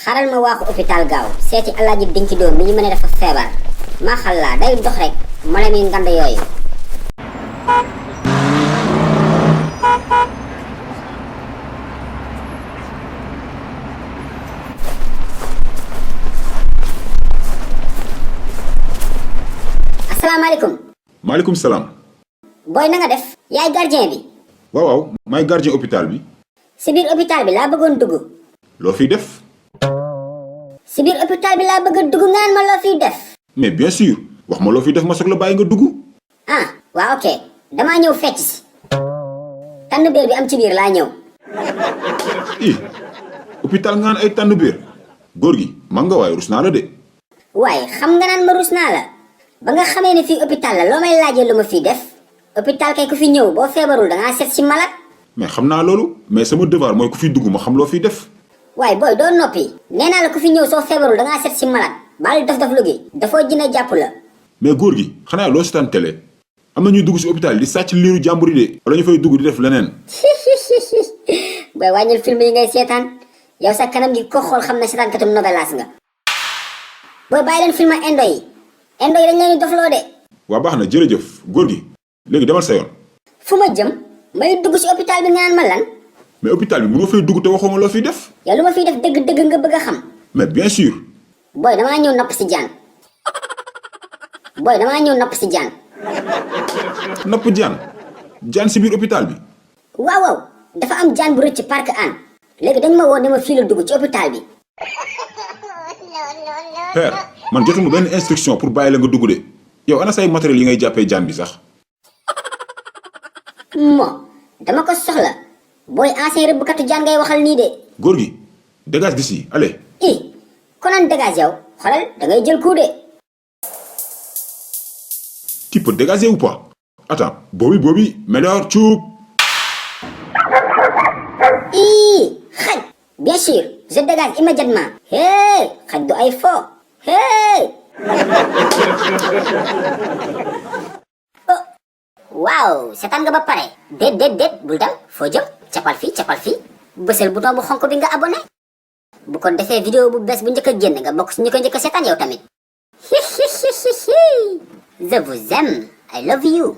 xaral ma waaxu hôpital gaaw seeti alaaji dinki doom bi ñu mën a dafa feebar maa xalla day dox rek mala mi ngand yooyu. asalaamaaleykum. maaleykum salaam. booy na nga def. yaay gardien bi. waaw maay gardien hôpital bi. si biir hôpital bi laa bëggoon dugg. loo fiy def. si biir hôpital bi laa bëgg a dugg nga naan ma loo fiy def. mais bien sûr wax ma loo fiy def ma soog la bàyyi nga dugg. ah waaw ok damaa ñëw fecc si. tànn biir bi am ci biir laa ñëw. hôpital nga naan ay tànn biir góor gi man nga waaye rus naa la de. waaye xam nga naan ma rus naa la. ba nga xamee ne fii hôpital la loo may laajee lu ma fii def. hôpital kay ku fi ñëw boo feebarul dangaa seet si malade. mais xam naa loolu mais sama devoir mooy ku fi dugg ma xam loo fiy def. waaye booy doo noppi. nee naa la ku fi ñëw soo feebarul dangaa seet si malade. baal daf lu gi dafoo jina jàpp la. mais góor gi xanaa loo seetaan télé am na ñuy dugg si hôpital di sàcc liiru jàmbur yi de wala ñu fay dugg di def leneen. booy wàññil film yi ngay seetaan yow sa kanam gi ko xool xam na seetaan katum novelas nga. booy bàyyi leen film indo yi dañ leen di dofloo de. waa baax na jërëjëf góor gi léegi demal sa yoon. fu ma jëm may dugg si hôpital bi nga naan ma lan. mais hôpital bi mënoo fay dugg te waxoo ma loo fiy def. yow lu ma fiy def dëgg-dëgg nga bëgg a xam. mais bien sûr. booy damaa ñëw napp si jaan. napp jaan jaan si biir hôpital bi. waaw dafa am jaan bu rëcc parc an léegi dañ ma woo ne ma fii la dugg ci hôpital bi. père man jotuma benn instruction pour bàyyi la nga dugg de yow ana say matériel yi ngay jàppee jaan bi sax. dama ko soxla booy ancien rëbbkatu jaan ngay waxal nii de. góor gi dégage d'ici allez. konoon dégage yow xoolal da ngay jël coup de. tu peux dégager ou pas. attends boobi meilleur cuub. xaj bien sûr je dégage immédiatement. xaj du ay fo. waaw seetaan nga ba pare. déet bul dem foo jëm capal fii bësal bouton bu xonk bi nga abonné. bu ko defee vidéo bu bees bu njëkk a génn nga bokk si ñu ko njëkk a seetaan yow tamit. Je vous aime. I love you.